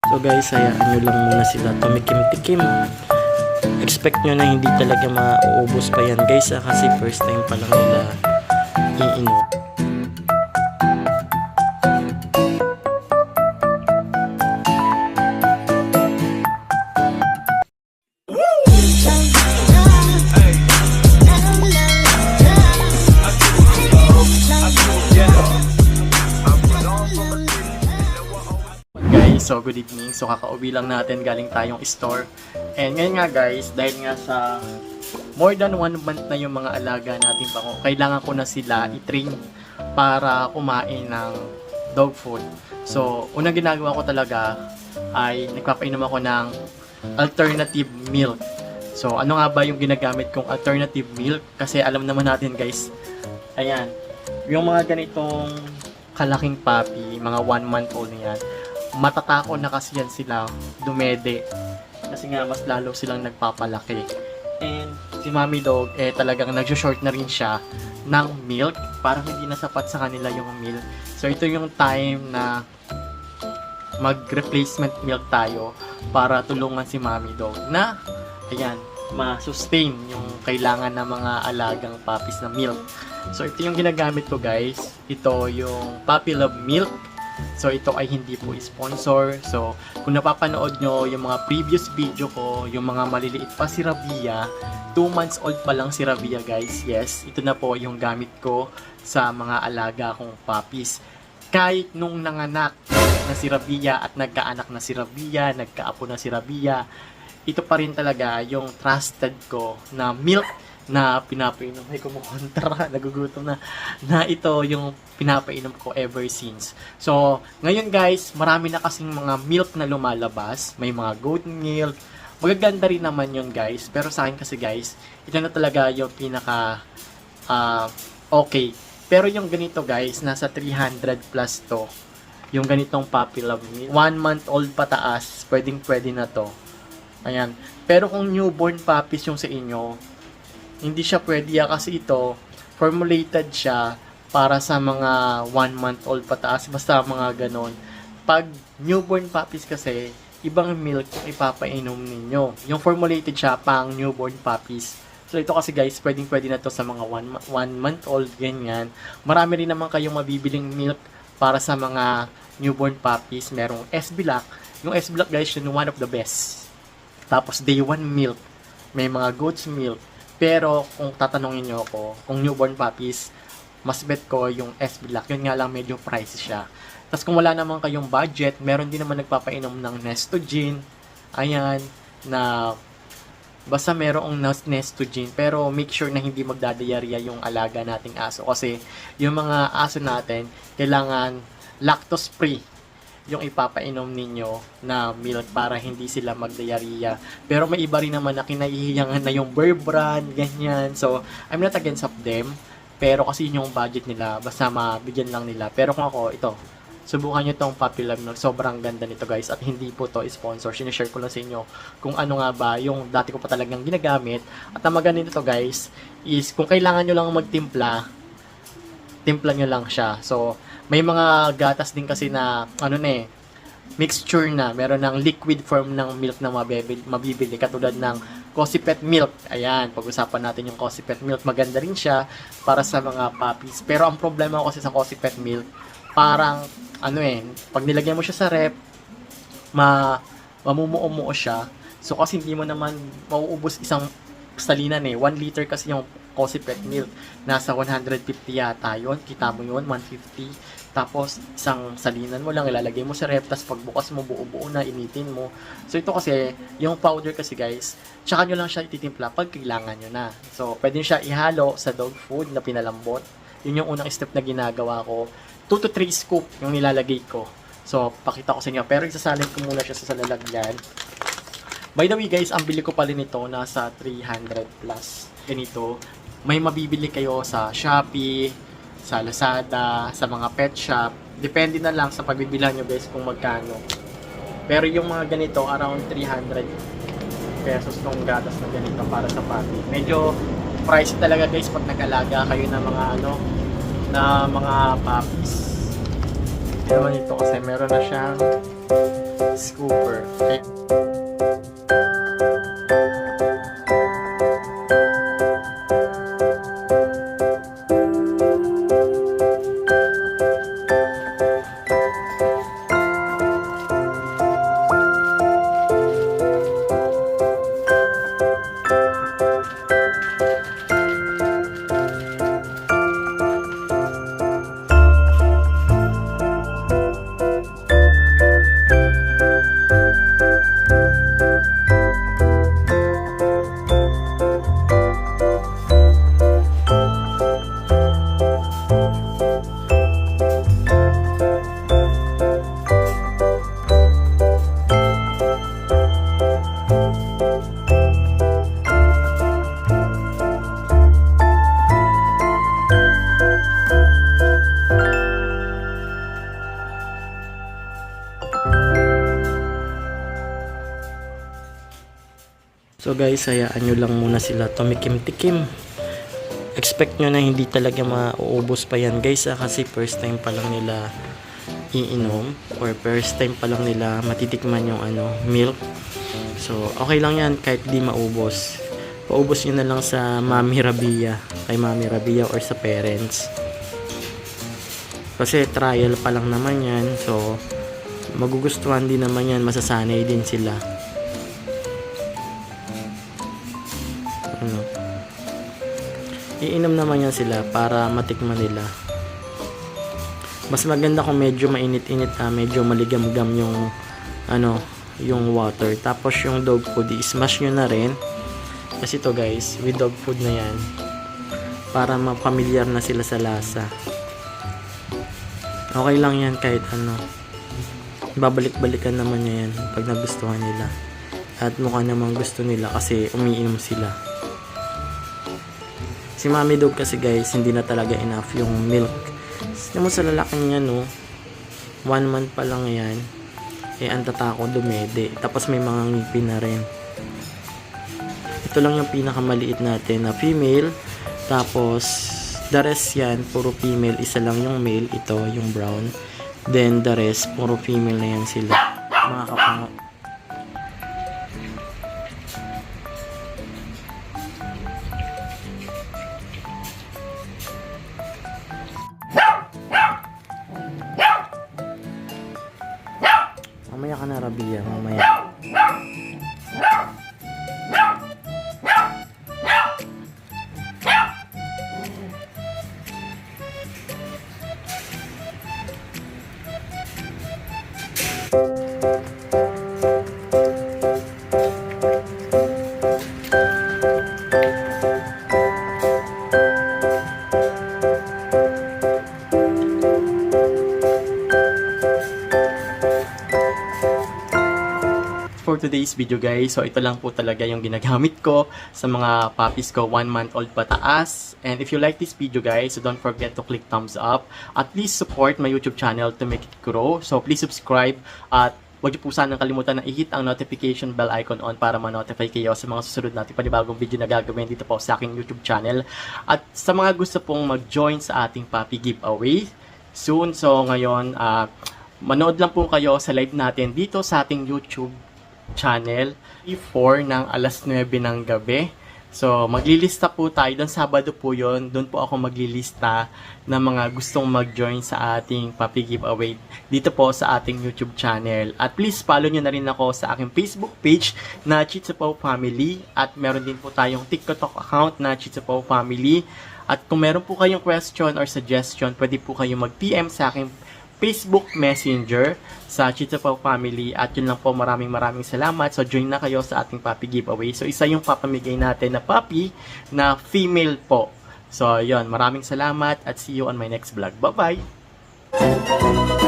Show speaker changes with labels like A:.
A: So guys, hayaan nyo lang muna sila tumikim-tikim. Expect nyo na hindi talaga mauubos pa yan guys kasi first time pa lang nila iinom. Guys, so good evening. So kakauwi lang natin, galing tayong store. And ngayon nga guys, dahil nga sa more than 1 month na yung mga alaga natin pa, kailangan ko na sila i-train para kumain ng dog food. So unang ginagawa ko talaga ay nagpapainom ako ng alternative milk. So ano nga ba yung ginagamit kong alternative milk? Kasi alam naman natin guys, ayan, yung mga ganitong kalaking puppy, mga 1 month old na yan, matatako na kasi yan sila dumede. Kasi nga mas lalo silang nagpapalaki. And si Mommy Dog talagang nag-short na rin siya ng milk. Parang hindi na sapat sa kanila yung milk. So ito yung time na mag-replacement milk tayo para tulungan si Mommy Dog na ayan, ma-sustain yung kailangan ng mga alagang puppies na milk. So ito yung ginagamit ko guys. Ito yung Puppy Love Milk. So ito ay hindi po sponsor. So kung napapanood nyo yung mga previous video ko, yung mga maliliit pa si Rabia, 2 months old pa lang si Rabia guys. Yes, ito na po yung gamit ko sa mga alaga kong puppies. Kahit nung nanganak na si Rabia at nagkaanak na si Rabia, nagkaapo na si Rabia, ito pa rin talaga yung trusted ko na milk na pinapainom. Ay, kumukontra, nagugutom na ito yung pinapainom ko ever since. So, ngayon guys, marami na kasing mga milk na lumalabas. May mga goat milk. Magaganda rin naman yun guys. Pero sa akin kasi guys, ito na talaga yung pinaka okay. Pero yung ganito guys, nasa 300 plus to. Yung ganitong Puppy Love milk. 1 month old pataas, pwede na to. Ayan. Pero kung newborn puppies yung sa inyo, hindi siya pwede kasi ito formulated siya para sa mga 1 month old pataas, basta mga ganon. Pag newborn puppies kasi, ibang milk yung ipapainom ninyo. Yung formulated siya pang newborn puppies. So ito kasi guys, pwede na to sa mga 1 month old, ganyan. Marami rin naman kayong mabibiling milk para sa mga newborn puppies. Merong S-Black. Yung S-Black guys, yun one of the best. Tapos day 1 milk. May mga goat's milk. Pero kung tatanungin nyo ako, kung newborn puppies, mas bet ko yung S-Black. Yun nga lang medyo pricey siya. Tapos kung wala naman kayong budget, meron din naman nagpapainom ng Nestogen. Ayan, na basta merong Nestogen. Pero make sure na hindi magdadayarya yung alaga nating aso. Kasi yung mga aso natin, kailangan lactose free yung ipapainom ninyo na milk para hindi sila magdiarrhea. Pero may iba rin naman na kinahihiyangan na yung Bear Brand, ganyan. So, I'm not against of them. Pero kasi yung budget nila, basta mabigyan lang nila. Pero kung ako, ito, subukan nyo itong Puppy Love milk. Sobrang ganda nito guys. At hindi po to sponsor. Sinishare ko lang sa inyo kung ano nga ba yung dati ko pa talagang ginagamit. At ang maganda nito guys, is kung kailangan nyo lang magtimpla, timpla nyo lang siya. So, may mga gatas din kasi na, mixture na. Meron ng liquid form ng milk na mabibili. Katulad ng Cosipet milk. Ayan, pag-usapan natin yung Cosipet milk. Maganda rin siya para sa mga puppies. Pero ang problema ko kasi sa Cosipet milk, parang, pag nilagyan mo siya sa rep, mamumuo-muo siya. So, kasi hindi mo naman mauubos isang salinan 1 liter kasi yung Cosipet milk. Nasa 150 yata yun. Kita mo yun, 150. Tapos, isang salinan mo lang, ilalagay mo sa rep, tapos pagbukas mo, buo-buo na, initin mo. So, ito kasi, yung powder kasi guys, tsaka nyo lang siya ititimpla pag kailangan nyo na. So, pwede siya ihalo sa dog food na pinalambot. Yun yung unang step na ginagawa ko. 2 to 3 scoop yung nilalagay ko. So, pakita ko sa inyo. Pero isasalin ko muna siya sa lalagyan. By the way guys, ang bili ko pala nito, nasa 300 plus. Ganito. May mabibili kayo sa Shopee, sa Lazada, sa mga pet shop. Depende na lang sa pagbibilhan nyo guys kung magkano. Pero yung mga ganito, around 300 pesos tong gatas na ganito para sa puppy. Medyo pricey talaga guys pag nag-alaga kayo ng mga na mga puppies. Pero ito kasi meron na siyang scooper. Ayan. So guys, hayaan nyo lang muna sila tumikim-tikim. Expect nyo na hindi talaga mauubos pa yan guys, kasi first time pa lang nila iinom or first time pa lang nila matitikman yung milk. So okay lang yan kahit di maubos. Paubos nyo na lang sa Mami Rabia, kay Mami Rabia or sa parents. Kasi trial pa lang naman yan, so magugustuhan din naman yan, masasanay din sila. Iinom naman yan sila para matikman nila. Mas maganda kung medyo mainit-init, medyo maligam-gam yung yung water. Tapos yung dog food, i-smash nyo na rin. Kasi to guys, with dog food na yan, para mapamilyar na sila sa lasa. Okay lang yan kahit babalik-balikan naman yan pag nagustuhan nila. At mukha namang gusto nila kasi umiinom sila. Si Mami Dog kasi guys, hindi na talaga enough yung milk. Kasi mo sa lalaking niya 1 month pa lang yan, ang tatako dumede. Tapos may mga ngipin na rin. Ito lang yung pinakamaliit natin na female. Tapos the rest yan, puro female. Isa lang yung male, ito yung brown. Then the rest, puro female na yan sila. Mga kapango. Mamaya ka na, Rabia. Mamaya. For today's video guys, so ito lang po talaga yung ginagamit ko sa mga puppies ko 1 month old pataas. And if you like this video guys, so don't forget to click thumbs up at please support my YouTube channel to make it grow. So please subscribe at huwag niyo po sanang kalimutan na i-hit ang notification bell icon on para ma-notify kayo sa mga susunod natin panibagong video na gagawin dito po sa aking YouTube channel. At sa mga gusto pong mag-join sa ating puppy giveaway soon, so ngayon manood lang po kayo sa live natin dito sa ating YouTube channel 4 ng alas 9 ng gabi. So maglilista po tayo doon, Sabado po yon. Doon po ako maglilista ng mga gustong mag-join sa ating puppy giveaway dito po sa ating YouTube channel. At please follow nyo na rin ako sa aking Facebook page na Chitsupaw Family, at meron din po tayong TikTok account na Chitsupaw Family. At kung meron po kayong question or suggestion, pwede po kayong mag-PM sa aking Facebook Messenger sa Chitsupaw Family. At yun lang po, maraming salamat. So join na kayo sa ating puppy giveaway. So isa yung papamigay natin na puppy na female po. So yun, maraming salamat at see you on my next vlog. Bye bye.